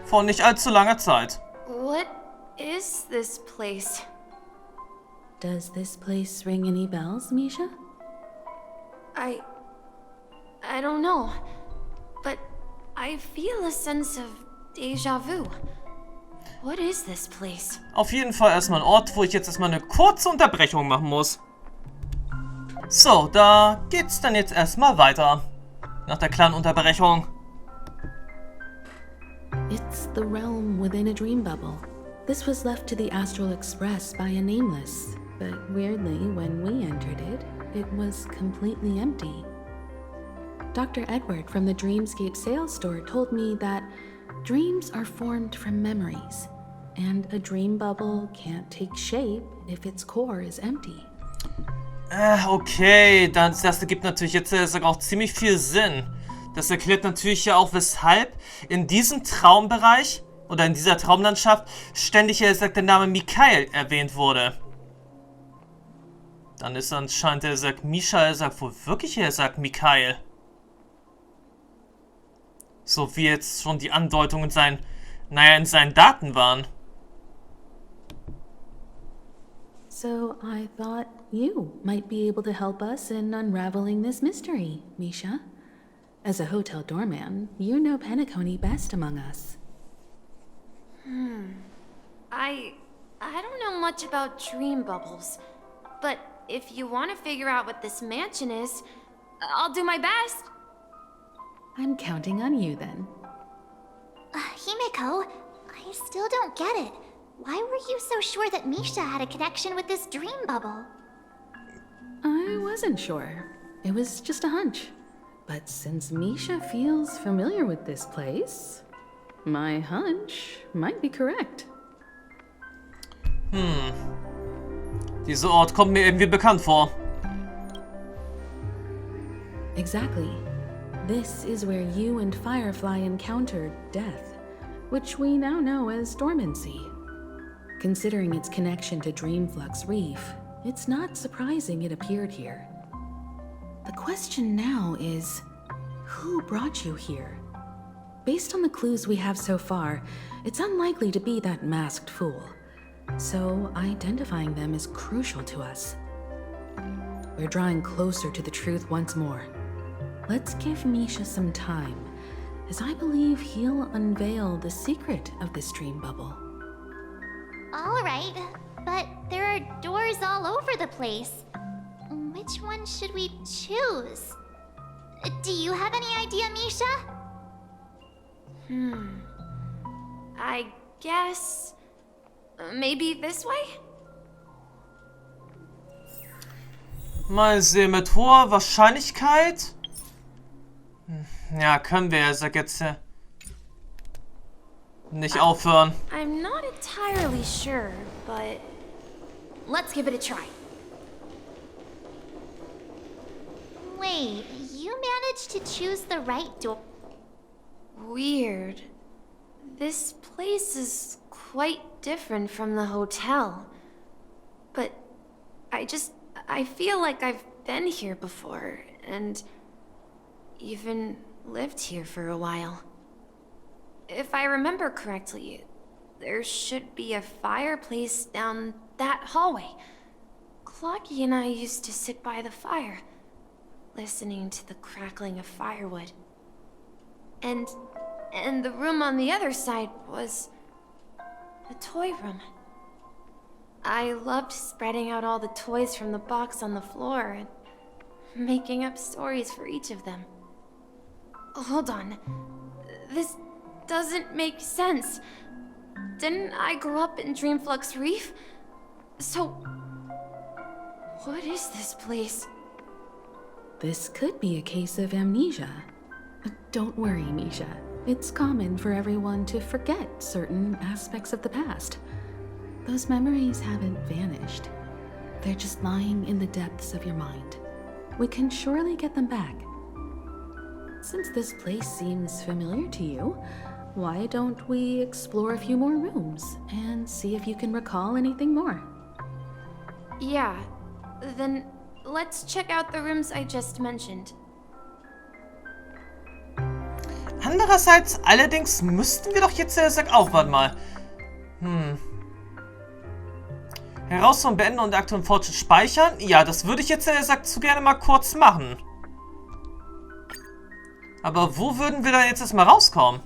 Vor nicht allzu langer Zeit. What is this place? Does this place ring any bells, Misha? I don't know, but I feel a sense of déjà vu. What is this place? Auf jeden Fall erstmal ein Ort, wo ich jetzt erstmal eine kurze Unterbrechung machen muss. So, da geht's dann jetzt erstmal weiter. Nach der kleinen Unterbrechung. It's the realm within a dream bubble. This was left to the Astral Express by a nameless, but weirdly, when we entered it, it was completely empty. Dr. Edward from the Dreamscape sales store told me that dreams are formed from memories, and a dream bubble can't take shape if its core is empty. Okay, das ergibt natürlich jetzt auch ziemlich viel Sinn. Das erklärt natürlich ja auch, weshalb in diesem Traumbereich oder in dieser Traumlandschaft ständig der Name Mikhail erwähnt wurde. Dann ist anscheinend Misha, wohl wirklich Mikhail. So wie jetzt schon die Andeutungen in seinen Daten waren. So I thought you might be able to help us in unraveling this mystery, Misha. As a hotel doorman, you know Penacony best among us. I don't know much about dream bubbles, but if you want to figure out what this mansion is, I'll do my best. I'm counting on you then. Himeko, I still don't get it. Why were you so sure that Misha had a connection with this dream bubble? I wasn't sure. It was just a hunch. But since Misha feels familiar with this place, my hunch might be correct. Dieser Ort kommt mir irgendwie bekannt vor. Exactly. This is where you and Firefly encountered death, which we now know as dormancy. Considering its connection to Dreamflux Reef, it's not surprising it appeared here. The question now is, who brought you here? Based on the clues we have so far, it's unlikely to be that masked fool. So identifying them is crucial to us. We're drawing closer to the truth once more. Let's give Misha some time, as I believe he'll unveil the secret of this dream bubble. All right, but there are doors all over the place. Which one should we choose? Do you have any idea, Misha? I guess... maybe this way? Mal sehen, mit hoher Wahrscheinlichkeit. Ja, können wir jetzt nicht aufhören. I'm not entirely sure, but let's give it a try. Wait, you managed to choose the right door. Weird. This place is quite different from the hotel. But I feel like I've been here before, and even lived here for a while. If I remember correctly, there should be a fireplace down that hallway. Clocky and I used to sit by the fire, listening to the crackling of firewood. And the room on the other side was the toy room. I loved spreading out all the toys from the box on the floor and making up stories for each of them. Hold on. This doesn't make sense. Didn't I grow up in Dreamflux Reef? So, what is this place? This could be a case of amnesia. Don't worry, Misha. It's common for everyone to forget certain aspects of the past. Those memories haven't vanished. They're just lying in the depths of your mind. We can surely get them back. Since this place seems familiar to you, why don't we explore a few more rooms and see if you can recall anything more? Yeah, then let's check out the rooms I just mentioned. Andererseits, allerdings müssten wir doch jetzt auch, warte mal. Herausforderung beenden und aktuellen Fortschritt speichern. Ja, das würde ich jetzt zu gerne mal kurz machen. Aber wo würden wir da jetzt erstmal rauskommen?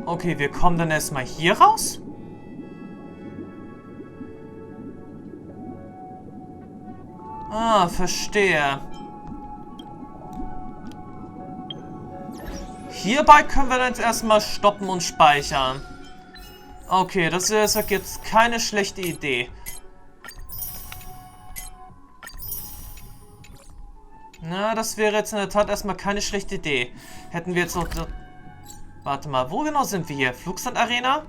Okay, wir kommen dann erstmal hier raus. Ah, verstehe. Hierbei können wir dann jetzt erstmal stoppen und speichern. Okay, das ist jetzt keine schlechte Idee. Na, das wäre jetzt in der Tat erstmal keine schlechte Idee. Hätten wir jetzt noch... Warte mal, wo genau sind wir hier? Flugsandarena?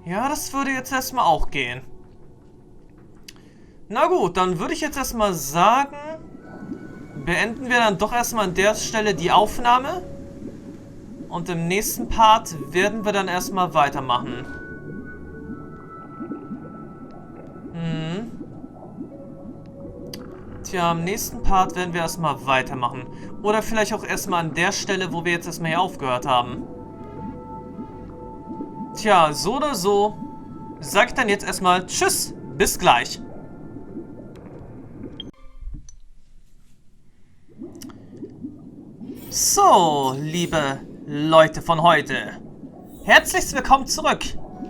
Ja, das würde jetzt erstmal auch gehen. Na gut, dann würde ich jetzt erstmal sagen, beenden wir dann doch erstmal an der Stelle die Aufnahme. Und im nächsten Part werden wir dann erstmal weitermachen. Tja, im nächsten Part werden wir erstmal weitermachen. Oder vielleicht auch erstmal an der Stelle, wo wir jetzt erstmal hier aufgehört haben. Tja, so oder so, sag ich dann jetzt erstmal Tschüss, bis gleich. So, liebe Leute von heute. Herzlich willkommen zurück.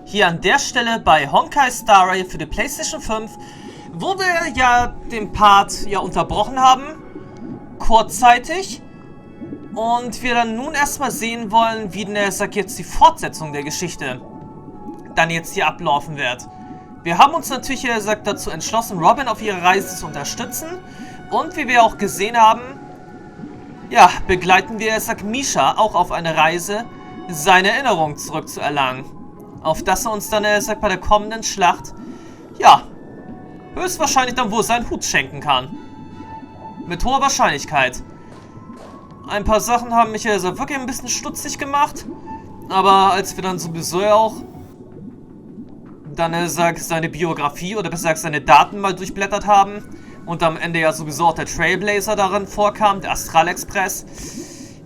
Hier an der Stelle bei Honkai Star Rail für die PlayStation 5, wo wir ja den Part unterbrochen haben. Kurzzeitig. Und wir dann nun erstmal sehen wollen, wie denn jetzt die Fortsetzung der Geschichte dann jetzt hier ablaufen wird. Wir haben uns natürlich dazu entschlossen, Robin auf ihrer Reise zu unterstützen. Und wie wir auch gesehen haben, ja, begleiten wir Misha auch auf eine Reise, seine Erinnerung zurückzuerlangen. Auf das er uns dann bei der kommenden Schlacht, ja, höchstwahrscheinlich dann wohl seinen Hut schenken kann. Mit hoher Wahrscheinlichkeit. Ein paar Sachen haben mich wirklich ein bisschen stutzig gemacht. Aber als wir dann sowieso auch dann seine Biografie oder besser gesagt seine Daten mal durchblättert haben und am Ende ja sowieso auch der Trailblazer darin vorkam, der Astralexpress.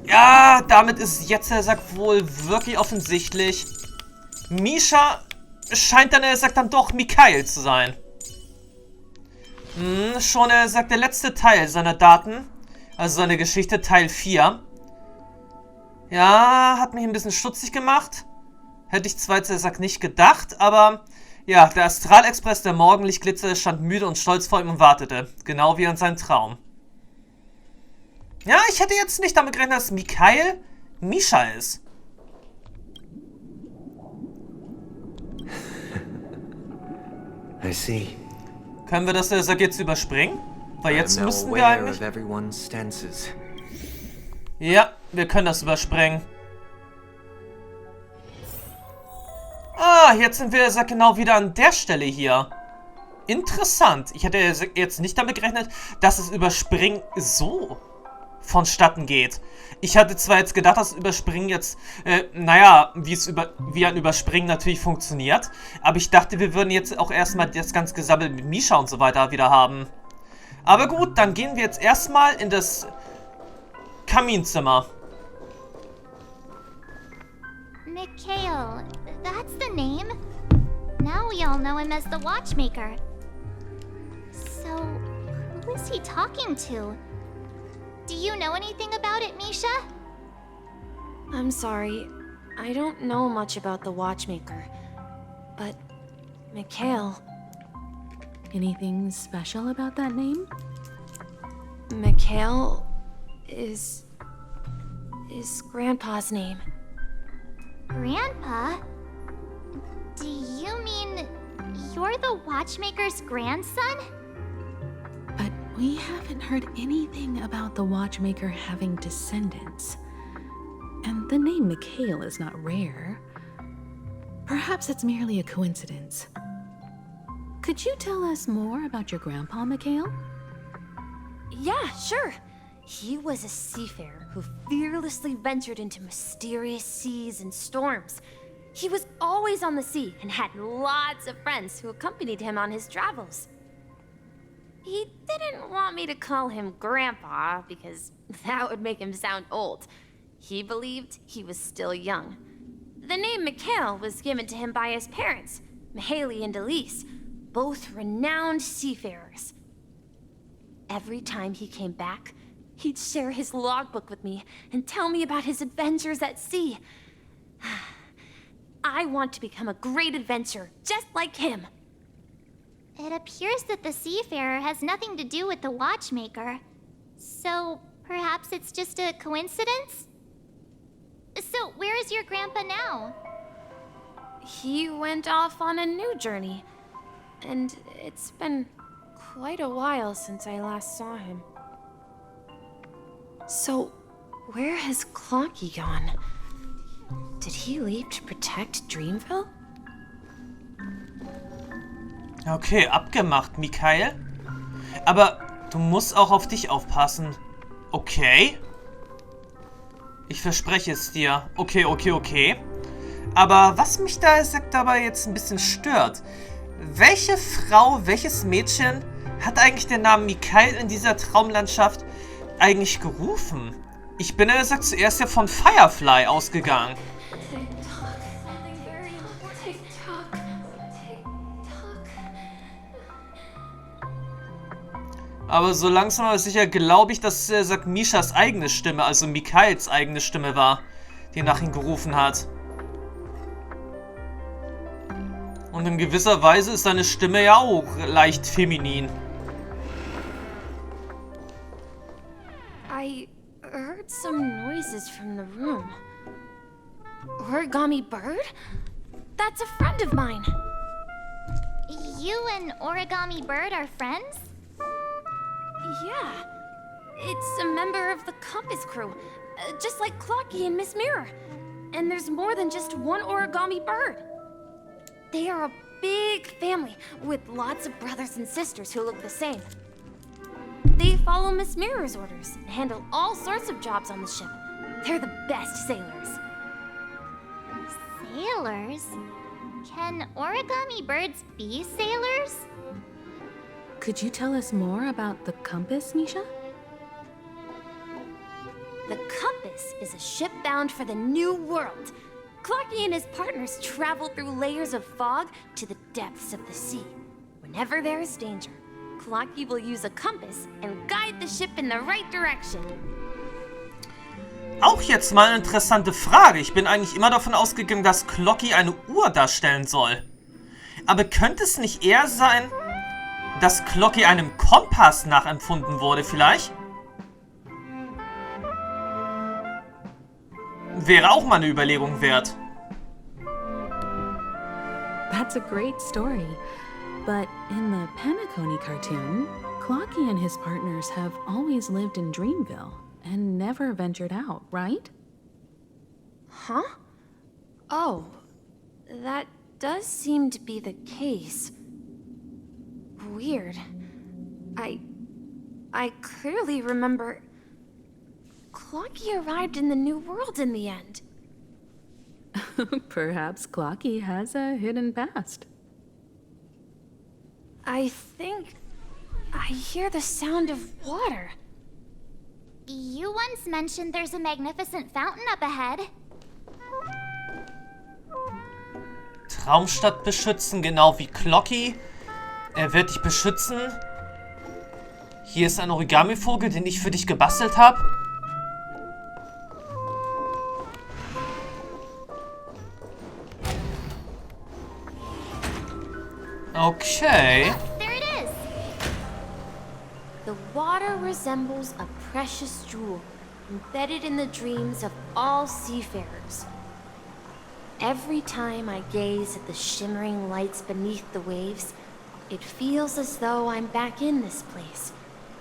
Ja, damit ist jetzt wohl wirklich offensichtlich, Misha scheint dann dann doch Mikhail zu sein. Schon der letzte Teil seiner Daten, also seine Geschichte, Teil 4. Ja, hat mich ein bisschen stutzig gemacht. Hätte ich zwar jetzt nicht gedacht, aber ja, der Astralexpress, der Morgenlichtglitzer, stand müde und stolz vor ihm und wartete. Genau wie an seinem Traum. Ja, ich hätte jetzt nicht damit gerechnet, dass Mikhail Misha ist. I see. Können wir das jetzt überspringen? Weil jetzt müssten wir eigentlich... Ja, wir können das überspringen. Ah, jetzt sind wir genau wieder an der Stelle hier. Interessant. Ich hätte jetzt nicht damit gerechnet, dass das Überspringen so vonstatten geht. Ich hatte zwar jetzt gedacht, dass Überspringen jetzt, naja, wie ein Überspringen natürlich funktioniert, aber ich dachte, wir würden jetzt auch erstmal das ganze Gesammel mit Misha und so weiter wieder haben. Aber gut, dann gehen wir jetzt erstmal in das Kaminzimmer. Mikhail, that's the name. Now we all know him as the watchmaker. So, who is he talking to? Do you know anything about it, Misha? I'm sorry. I don't know much about the watchmaker. But, Mikhail... Anything special about that name? Mikhail is Grandpa's name. Grandpa? Do you mean you're the watchmaker's grandson? But we haven't heard anything about the watchmaker having descendants. And the name Mikhail is not rare. Perhaps it's merely a coincidence. Could you tell us more about your grandpa, Mikhail? Yeah, sure. He was a seafarer who fearlessly ventured into mysterious seas and storms. He was always on the sea and had lots of friends who accompanied him on his travels. He didn't want me to call him Grandpa because that would make him sound old. He believed he was still young. The name Mikhail was given to him by his parents, Mikhail and Elise, both renowned seafarers. Every time he came back, he'd share his logbook with me and tell me about his adventures at sea. I want to become a great adventurer, just like him. It appears that the seafarer has nothing to do with the watchmaker. So, perhaps it's just a coincidence? So, where is your grandpa now? He went off on a new journey, and it's been quite a while since I last saw him. So, where has Clocky gone? Did he leave to protect Dreamville? Okay, abgemacht, Mikhail. Aber du musst auch auf dich aufpassen. Okay? Ich verspreche es dir. Okay. Aber was mich da dabei jetzt ein bisschen stört, welche Frau, welches Mädchen hat eigentlich den Namen Mikhail in dieser Traumlandschaft eigentlich gerufen? Ich bin zuerst ja von Firefly ausgegangen. Aber so langsam aber sicher glaube ich, dass Mishas eigene Stimme, also Mikhails eigene Stimme war, die nach ihm gerufen hat. Und in gewisser Weise ist seine Stimme ja auch leicht feminin. I heard some noises from the room. Origami Bird? That's a friend of mine. You and Origami Bird are friends? Yeah. It's a member of the Compass crew, just like Clocky and Miss Mirror. And there's more than just one Origami Bird. They are a big family with lots of brothers and sisters who look the same. They follow Miss Mirror's orders and handle all sorts of jobs on the ship. They're the best sailors. Sailors? Can origami birds be sailors? Could you tell us more about the compass, Misha? The Compass is a ship bound for the New World. Clocky and his partners travel through layers of fog to the depths of the sea. Whenever there is danger, Clocky will use a compass and guide the ship in the right direction. Auch jetzt mal eine interessante Frage. Ich bin eigentlich immer davon ausgegangen, dass Clocky eine Uhr darstellen soll. Aber könnte es nicht eher sein, dass Clocky einem Kompass nachempfunden wurde vielleicht? Wäre auch mal eine Überlegung wert. That's a great story. But in the Penacony cartoon, Clocky and his partners have always lived in Dreamville and never ventured out, right? Huh? Oh, that does seem to be the case. Weird. I clearly remember Clocky arrived in the New World in the end. Perhaps Clocky has a hidden past. I think I hear the sound of water. You once mentioned there's a magnificent fountain up ahead. Traumstadt beschützen, genau wie Clocky. Er wird dich beschützen. Hier ist ein Origami-Vogel, den ich für dich gebastelt habe. Okay. There it is. The water resembles a precious jewel embedded in the dreams of all seafarers. Every time I gaze at the shimmering lights beneath the waves, it feels as though I'm back in this place,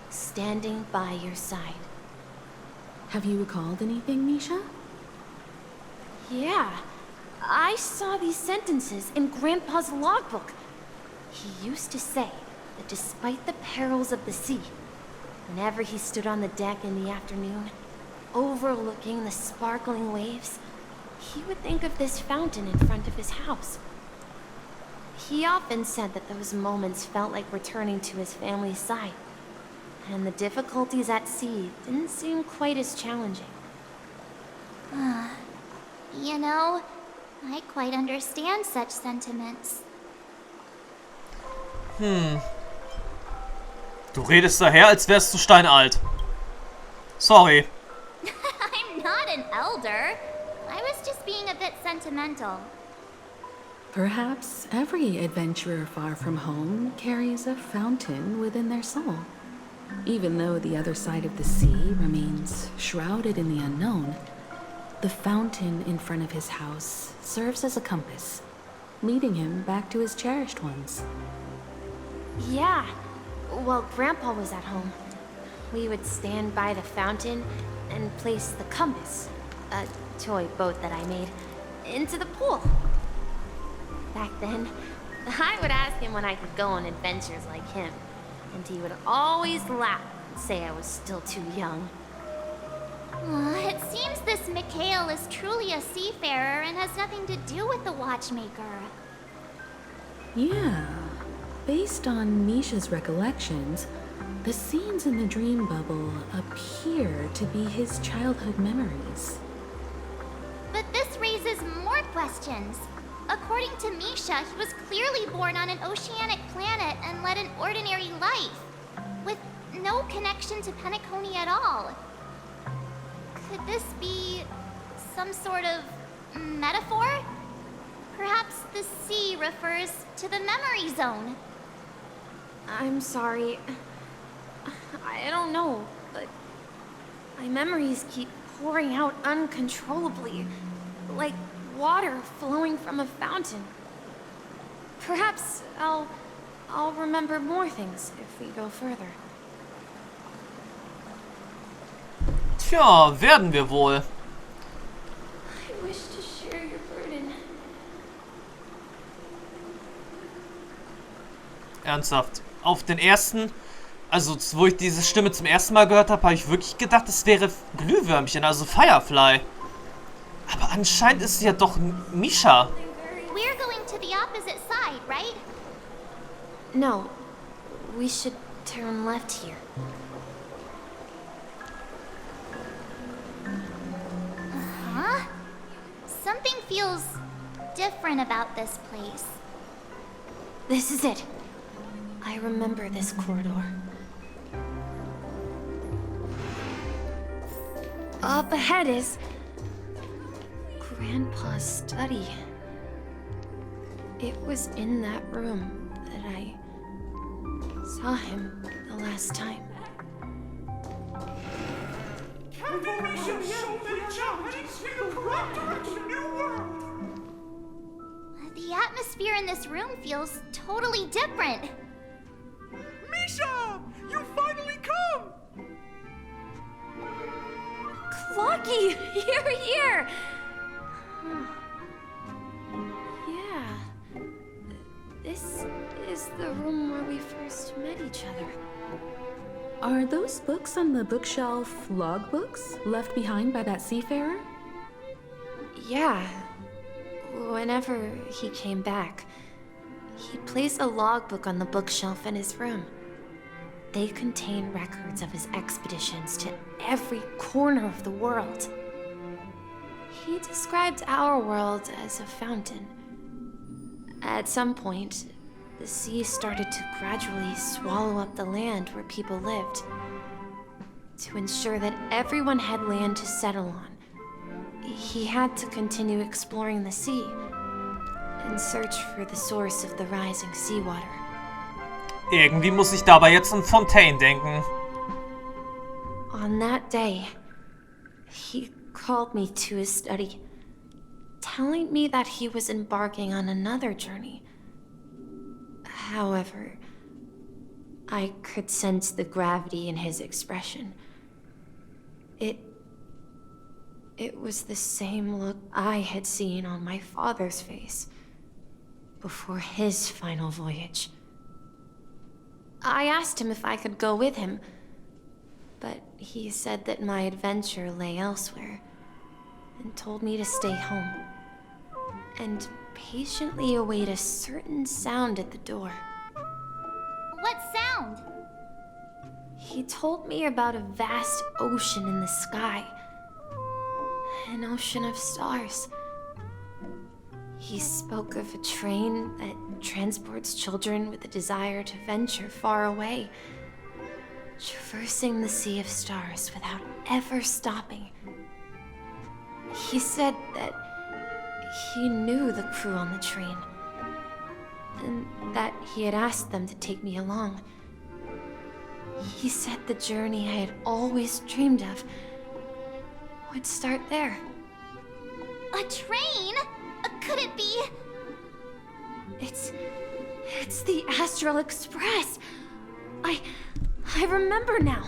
standing by your side. Have you recalled anything, Misha? Yeah, I saw these sentences in Grandpa's logbook. He used to say that despite the perils of the sea, Whenever he stood on the deck in the afternoon, overlooking the sparkling waves, he would think of this fountain in front of his house. He often said that those moments felt like returning to his family's side, and the difficulties at sea didn't seem quite as challenging. You know, I quite understand such sentiments. Du redest daher, als wärst du steinalt. Sorry. I'm not an elder. I was just being a bit sentimental. Perhaps every adventurer far from home carries a fountain within their soul. Even though the other side of the sea remains shrouded in the unknown, the fountain in front of his house serves as a compass, leading him back to his cherished ones. Yeah, while Grandpa was at home, we would stand by the fountain and place the compass, a toy boat that I made, into the pool. Back then, I would ask him when I could go on adventures like him, and he would always laugh and say I was still too young. It seems this Mikhail is truly a seafarer and has nothing to do with the watchmaker. Yeah. Based on Misha's recollections, the scenes in the dream bubble appear to be his childhood memories. But this raises more questions. According to Misha, he was clearly born on an oceanic planet and led an ordinary life, with no connection to Penacony at all. Could this be some sort of metaphor? Perhaps the sea refers to the memory zone. I'm sorry. I don't know, but my memories keep pouring out uncontrollably, like water flowing from a fountain. Perhaps I'll remember more things if we go further. Tja, werden wir wohl. I wish to share your burden. Ernsthaft. Auf den ersten, also wo ich diese Stimme zum ersten Mal gehört habe, habe ich wirklich gedacht, es wäre Glühwürmchen, also Firefly. Aber anscheinend ist sie ja doch Misha. We're going to the opposite side, right? No, we should turn left here. Huh? Something feels different about this place. This is it. I remember this corridor. Up ahead is Grandpa's study. It was in that room that I saw him the last time. The atmosphere in this room feels totally different. Misha! You finally come! Clocky! You're here! Yeah. This is the room where we first met each other. Are those books on the bookshelf logbooks left behind by that seafarer? Yeah. Whenever he came back, he placed a logbook on the bookshelf in his room. They contain records of his expeditions to every corner of the world. He described our world as a fountain. At some point, the sea started to gradually swallow up the land where people lived. To ensure that everyone had land to settle on, he had to continue exploring the sea and search for the source of the rising seawater. Irgendwie muss ich dabei jetzt an Fontaine denken. On that day, he called me to his study, telling me that he was embarking on another journey. However, I could sense the gravity in his expression. It was the same look I had seen on my father's face before his final voyage. I asked him if I could go with him, he said that my adventure lay elsewhere, and told me to stay home, and patiently await a certain sound at the door. What sound? He told me about a vast ocean in the sky. An ocean of stars. He spoke of a train that transports children with a desire to venture far away, traversing the sea of stars without ever stopping. He said that he knew the crew on the train, and that he had asked them to take me along. He said the journey I had always dreamed of would start there. A train? Could it be? It's the Astral Express. I remember now.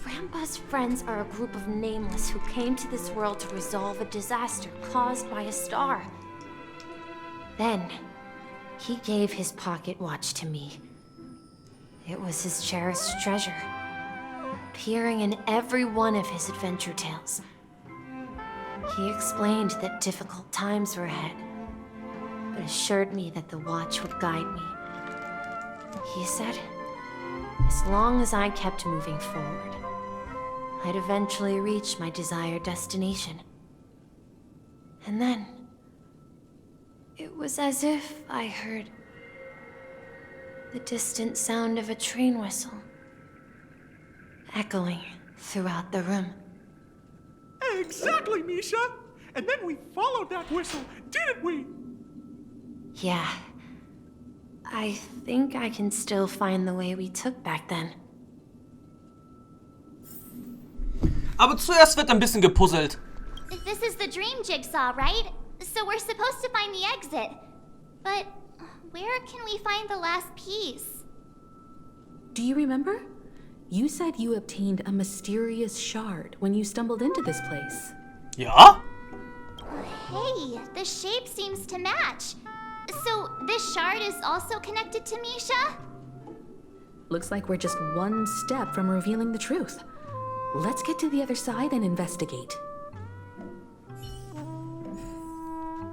Grandpa's friends are a group of nameless who came to this world to resolve a disaster caused by a star. Then, he gave his pocket watch to me. It was his cherished treasure, appearing in every one of his adventure tales. He explained that difficult times were ahead, but assured me that the watch would guide me. He said, as long as I kept moving forward, I'd eventually reach my desired destination. And then, it was as if I heard the distant sound of a train whistle, echoing throughout the room. Exactly, Misha! And then we followed that whistle, didn't we? Yeah. I think I can still find the way we took back then. Aber zuerst wird ein bisschen gepuzzelt. This is the dream jigsaw, right? So we're supposed to find the exit. But where can we find the last piece? Do you remember? You said you obtained a mysterious shard when you stumbled into this place. Ja? Hey, the shape seems to match. So this shard is also connected to Misha? Looks like we're just one step from revealing the truth. Let's get to the other side and investigate.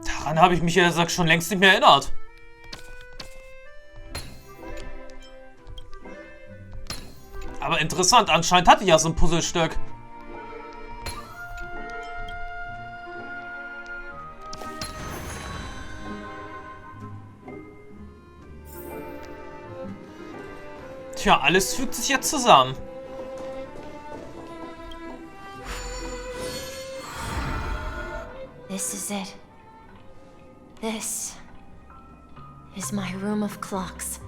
Daran habe ich mich ehrlich gesagt schon längst nicht mehr erinnert. Aber interessant, anscheinend hatte ich ja so ein Puzzlestück. Tja, alles fügt sich jetzt zusammen. This is it. This is my room of clocks.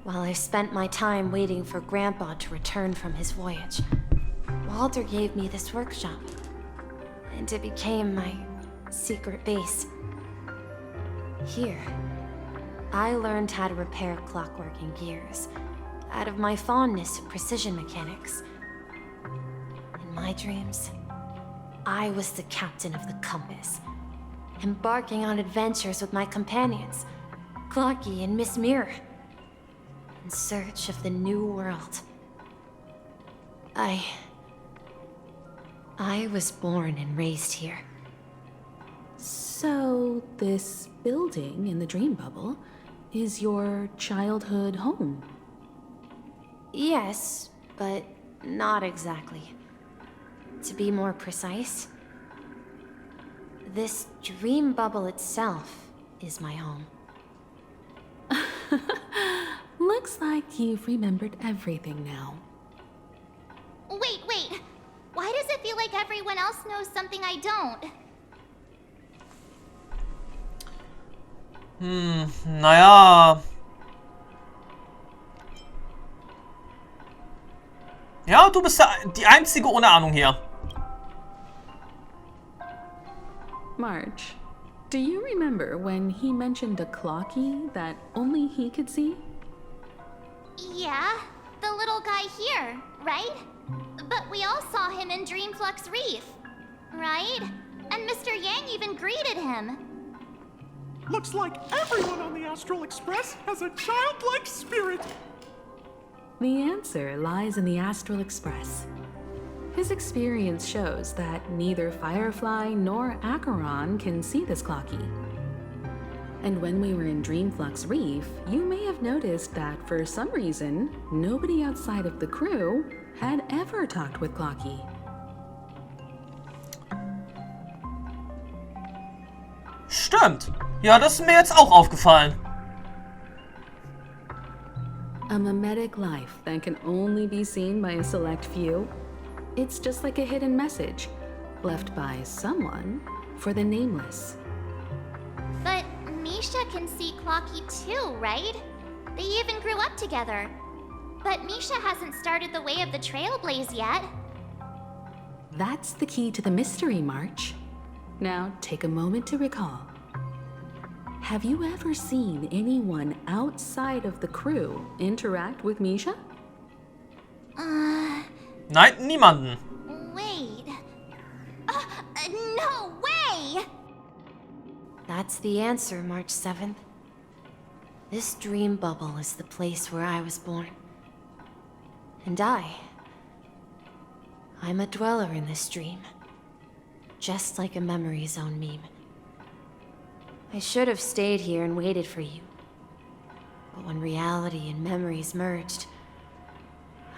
While I spent my time waiting for Grandpa to return from his voyage, Walter gave me this workshop, and it became my secret base. Here, I learned how to repair clockwork and gears, out of my fondness of precision mechanics. In my dreams, I was the captain of the compass, embarking on adventures with my companions, Clocky and Miss Mirror, in search of the new world. I was born and raised here. So, this building in the dream bubble is your childhood home? Yes, but not exactly. To be more precise, this dream bubble itself is my home. Looks like you've remembered everything now. Wait. Why does it feel like everyone else knows something I don't? Naja. Ja, du bist die Einzige ohne Ahnung hier. Marge, do you remember when he mentioned a clocky that only he could see? Yeah, the little guy here, right? But we all saw him in Dreamflux Reef, right? And Mr. Yang even greeted him. Looks like everyone on the Astral Express has a childlike spirit. The answer lies in the Astral Express. His experience shows that neither Firefly nor Acheron can see this clocky. And when we were in Dreamflux Reef, you may have noticed that for some reason, nobody outside of the crew had ever talked with Clocky. Stimmt. Ja, das ist mir jetzt auch aufgefallen. A mimetic life that can only be seen by a select few. It's just like a hidden message left by someone for the nameless. But Misha can see Clocky too, right? They even grew up together. But Misha hasn't started the way of the Trailblaze yet. That's the key to the mystery, March. Now take a moment to recall. Have you ever seen anyone outside of the crew interact with Misha? Nein, niemanden. Wait. No way! That's the answer, March 7th. This dream bubble is the place where I was born. And I'm a dweller in this dream. Just like a memory zone meme. I should have stayed here and waited for you. But when reality and memories merged,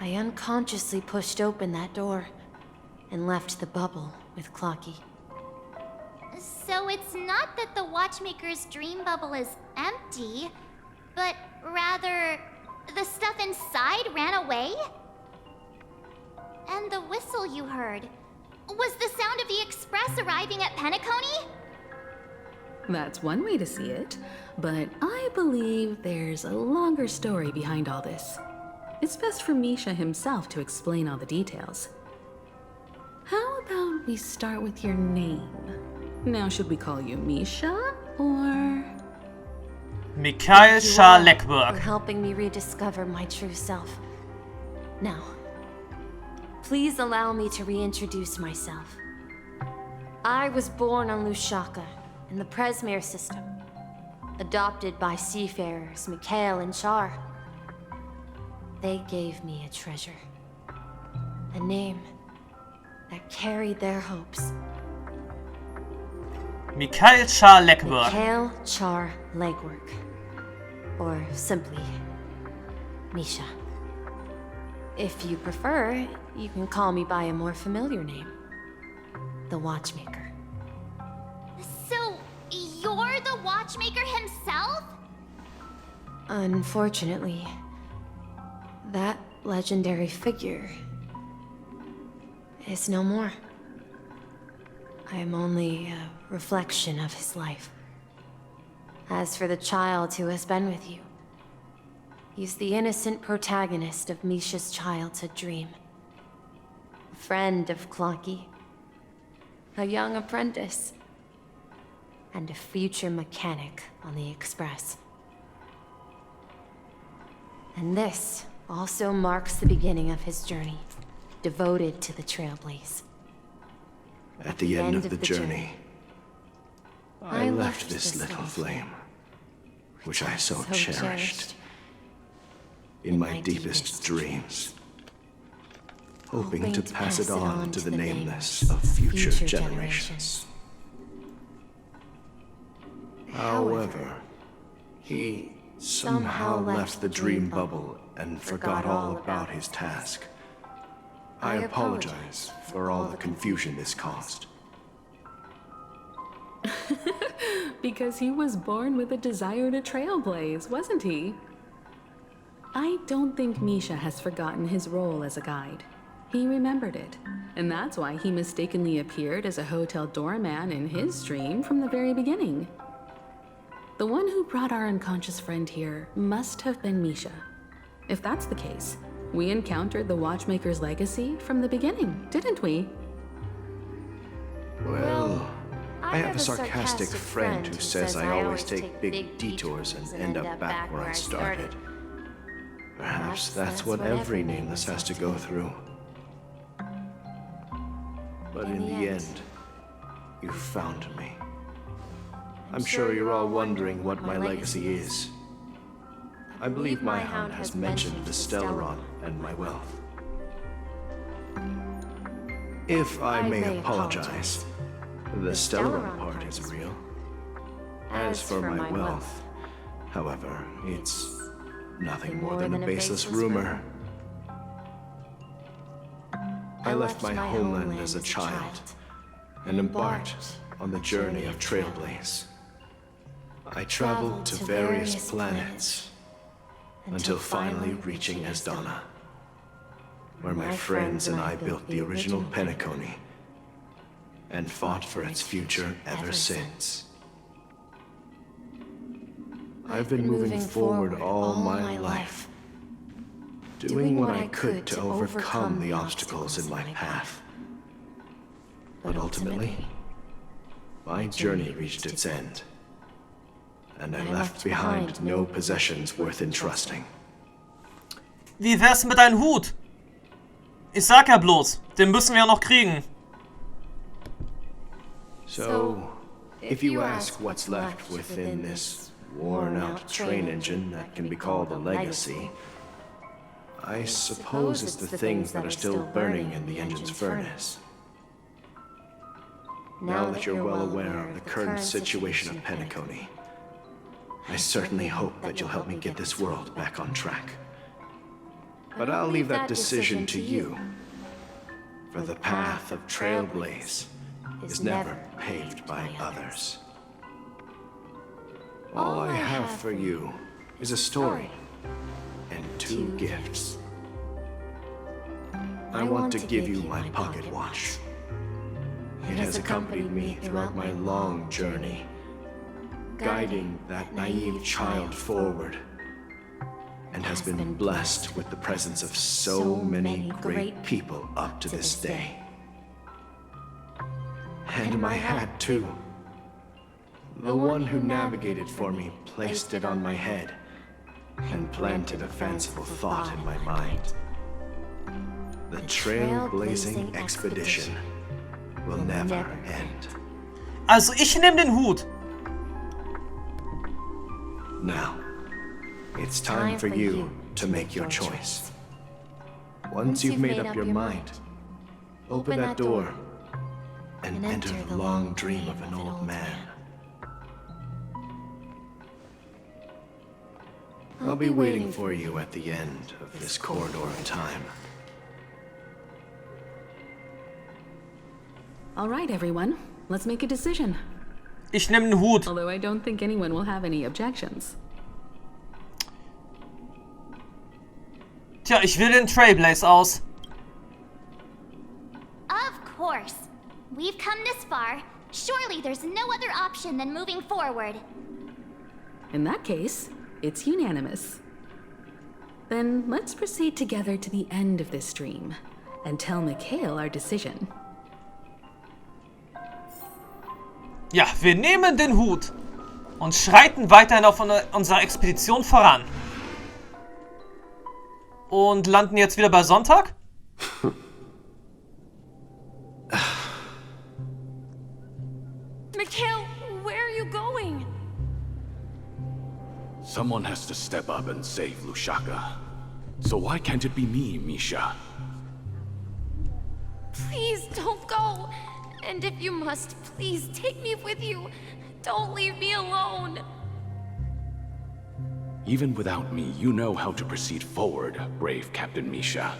I unconsciously pushed open that door and left the bubble with Clocky. So it's not that the Watchmaker's dream bubble is empty, but rather the stuff inside ran away? And the whistle you heard, was the sound of the express arriving at Penacony? That's one way to see it, but I believe there's a longer story behind all this. It's best for Misha himself to explain all the details. How about we start with your name? Now, should we call you Misha, or...? Mikhail Char For Legwork. helping me rediscover my true self. Now, please allow me to reintroduce myself. I was born on Lushaka, in the Presmere system, adopted by seafarers Mikhail and Char. They gave me a treasure, a name that carried their hopes. Mikhail Char Legwork. Mikhail Char Legwork, or simply Misha. If you prefer, you can call me by a more familiar name, the Watchmaker. So, you're the Watchmaker himself? Unfortunately, that legendary figure is no more. I am only a reflection of his life. As for the child who has been with you, he's the innocent protagonist of Misha's childhood dream. A friend of Clocky, a young apprentice, and a future mechanic on the Express. And this also marks the beginning of his journey, devoted to the Trailblaze. At the end of the journey, I left this little flame, which I so cherished, in my deepest dreams, hoping to pass it on to the nameless of future generations. However, he somehow left the dream bubble and forgot all about his task. I apologize for all the confusion this caused. Because he was born with a desire to trailblaze, wasn't he? I don't think Misha has forgotten his role as a guide. He remembered it, and that's why he mistakenly appeared as a hotel doorman in his dream from the very beginning. The one who brought our unconscious friend here must have been Misha. If that's the case, we encountered the Watchmaker's legacy from the beginning, didn't we? Well, I have a sarcastic friend who says I always take big detours and end up back where I started. Perhaps that's what every nameless has to go through. But in the end, you found me. I'm sure you're all wondering what my legacy is. I believe my hound has mentioned the Stellaron and my wealth. If I may apologize, the Stellaron part is real. As for my wealth, however, it's nothing more than a baseless rumor. I left my homeland as a child and embarked on the journey of Trailblaze. I traveled to various planets until finally reaching Asdana, where my friends and I built the original Penacony and fought for its future ever since. I've been moving forward all my life, doing what I could to overcome the obstacles in my path. But ultimately, my journey reached its end, and I left behind no possessions worth entrusting. Wie wär's mit deinem Hut? Ich sag ja bloß, den müssen wir ja noch kriegen. So, if you ask what's left within this worn-out train engine that can be called a legacy, I suppose it's the things that are still burning in the engine's furnace. Now that you're well aware of the current situation of Penacony, I certainly hope that you'll help me get this world back on track. But I'll leave that decision to you, for the path of Trailblaze is never paved by others. All I have for you is a story and 2 gifts. I want to give you my pocket watch. It has accompanied me throughout my long journey, guiding that naive child forward, and has been blessed with the presence of so many great people up to this day. And my hat, too. The one who navigated for me placed it on my head and planted a fanciful thought in my mind. The trailblazing expedition will never end. Also ich nehme den Hut. Now, it's time for you to make your choice. Once you've made up your mind, open that door and enter the long dream of an old man. I'll be waiting for you at the end of this corridor of time. All right, everyone. Let's make a decision. Ich nehme den Hut. Although I don't think anyone will have any objections. Tja, ich will den Trailblaze aus. Of course. We've come this far. Surely there's no other option than moving forward. In that case, it's unanimous. Then let's proceed together to the end of this dream and tell Mikhail our decision. Ja, wir nehmen den Hut und schreiten weiterhin auf unserer Expedition voran. Und landen jetzt wieder bei Sonntag? Mikhail, where are you going? Someone has to step up and save Lushaka. So why can't it be me, Misha? Please don't go. And if you must, please take me with you. Don't leave me alone. Even without me, you know how to proceed forward, brave Captain Misha.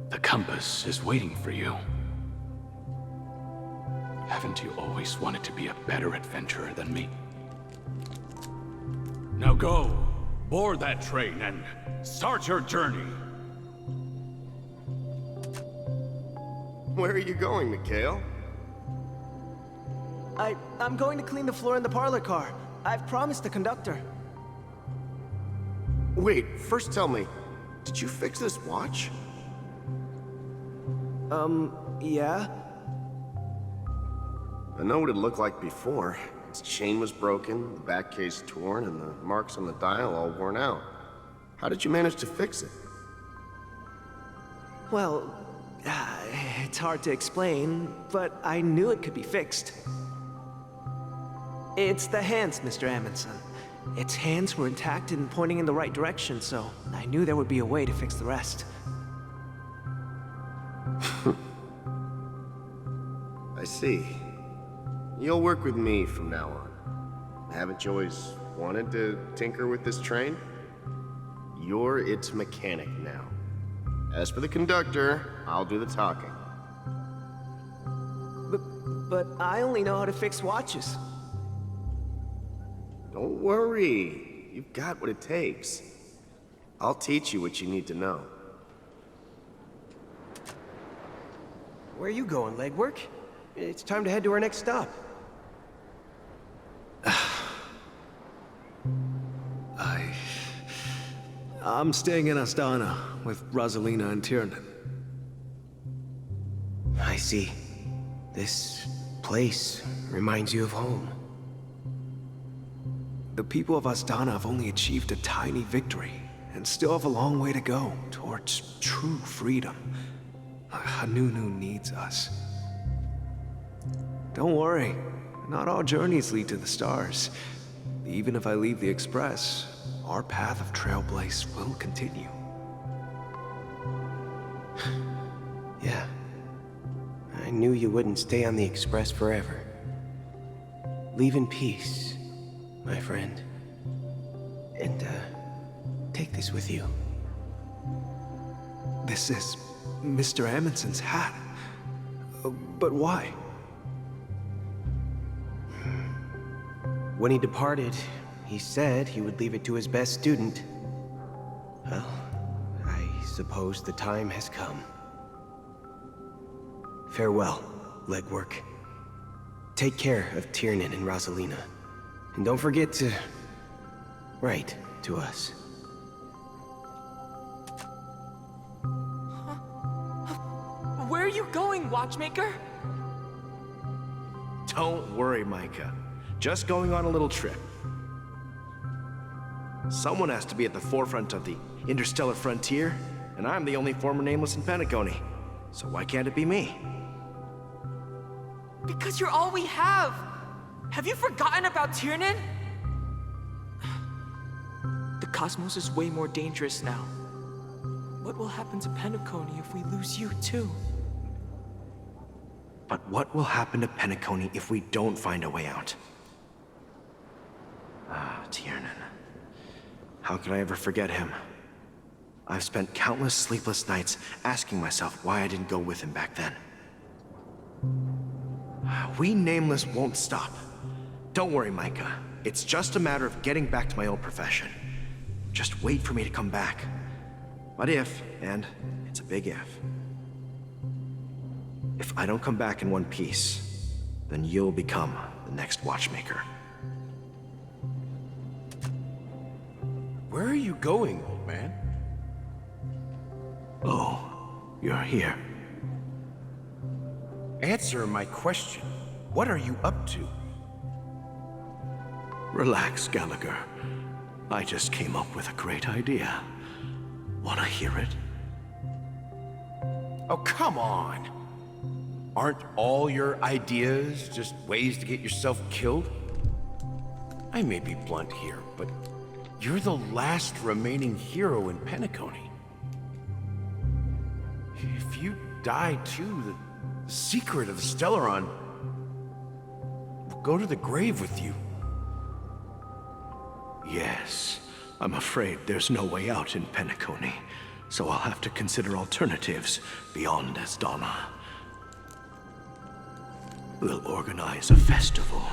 The compass is waiting for you. Haven't you always wanted to be a better adventurer than me? Now go, board that train and start your journey. Where are you going, Mikhail? I'm going to clean the floor in the parlor car. I've promised the conductor. Wait, first tell me, did you fix this watch? Yeah? I know what it looked like before. Its chain was broken, the back case torn, and the marks on the dial all worn out. How did you manage to fix it? Well, it's hard to explain, but I knew it could be fixed. It's the hands, Mr. Amundsen. Its hands were intact and pointing in the right direction, so I knew there would be a way to fix the rest. I see. You'll work with me from now on. Haven't you always wanted to tinker with this train? You're its mechanic now. As for the conductor, I'll do the talking. But I only know how to fix watches. Don't worry. You've got what it takes. I'll teach you what you need to know. Where are you going, Legwork? It's time to head to our next stop. I'm staying in Astana with Rosalina and Tiernan. I see. This place reminds you of home. The people of Astana have only achieved a tiny victory, and still have a long way to go towards true freedom. Hanunu needs us. Don't worry, not all journeys lead to the stars. Even if I leave the Express, our path of trailblaze will continue. Yeah. I knew you wouldn't stay on the Express forever. Leave in peace, my friend. And, take this with you. This is Mr. Amundsen's hat. But why? When he departed, he said he would leave it to his best student. Well, I suppose the time has come. Farewell, Legwork. Take care of Tiernan and Rosalina. And don't forget to write to us. Where are you going, Watchmaker? Don't worry, Micah. Just going on a little trip. Someone has to be at the forefront of the interstellar frontier, and I'm the only former nameless in Penacony. So why can't it be me? Because you're all we have! Have you forgotten about Tiernan? The cosmos is way more dangerous now. What will happen to Penacony if we lose you too? But what will happen to Penacony if we don't find a way out? Ah, Tiernan. How could I ever forget him? I've spent countless sleepless nights asking myself why I didn't go with him back then. We Nameless won't stop. Don't worry, Micah. It's just a matter of getting back to my old profession. Just wait for me to come back. But if, and it's a big if I don't come back in one piece, then you'll become the next Watchmaker. Where are you going, old man? Oh, you're here. Answer my question. What are you up to? Relax, Gallagher. I just came up with a great idea. Wanna hear it? Oh, come on. Aren't all your ideas just ways to get yourself killed? I may be blunt here, but you're the last remaining hero in Penacony. If you die too, the secret of the Stellaron will go to the grave with you. Yes. I'm afraid there's no way out in Penacony, so I'll have to consider alternatives beyond Astana. We'll organize a festival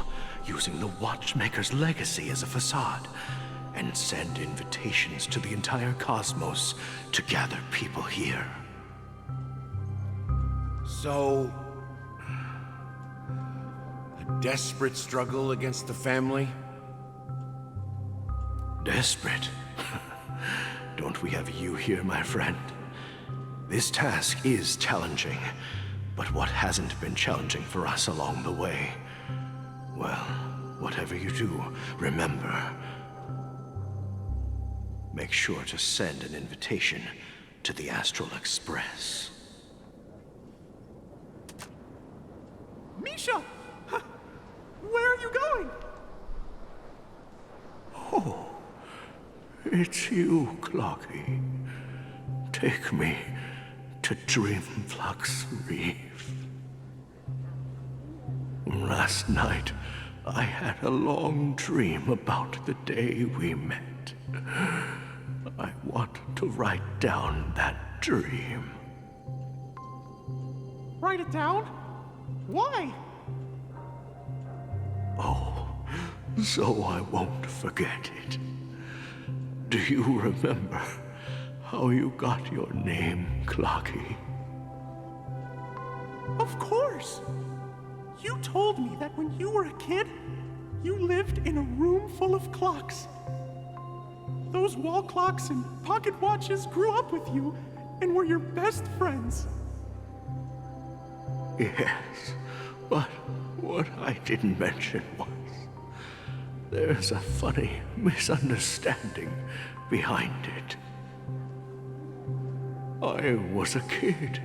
using the Watchmaker's legacy as a facade, and send invitations to the entire cosmos to gather people here. So, a desperate struggle against the family? Desperate? Don't we have you here, my friend? This task is challenging, but what hasn't been challenging for us along the way? Well, whatever you do, remember, make sure to send an invitation to the Astral Express. Misha! Where are you going? Oh, it's you, Clocky. Take me to Dreamflux Reef. Last night, I had a long dream about the day we met. I want to write down that dream. Write it down? Why? Oh, so I won't forget it. Do you remember how you got your name, Clocky? Of course! You told me that when you were a kid, you lived in a room full of clocks. Those wall clocks and pocket watches grew up with you and were your best friends. Yes, but what I didn't mention was there's a funny misunderstanding behind it. I was a kid,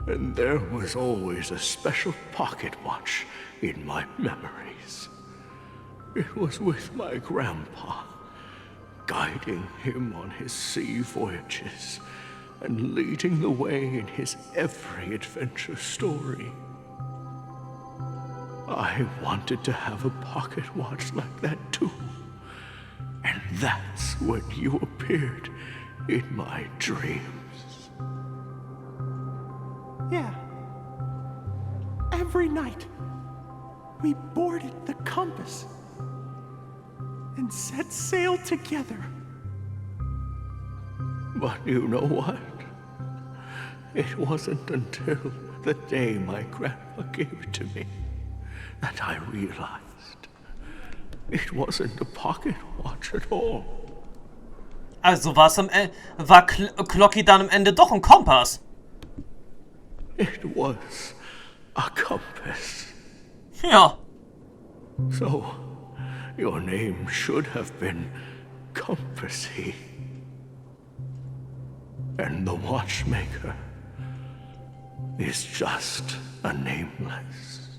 and there was always a special pocket watch in my memories. It was with my grandpa, guiding him on his sea voyages and leading the way in his every adventure story. I wanted to have a pocket watch like that too. And that's when you appeared in my dreams. Yeah. Every night, we boarded the compass and set sail together. But you know what? It wasn't until the day my grandpa gave it to me that I realized it wasn't a pocket watch at all. Also war Clocky dann am Ende doch ein Kompass. It was a compass. Ja. So, your name should have been Compassy. And the watchmaker is just a nameless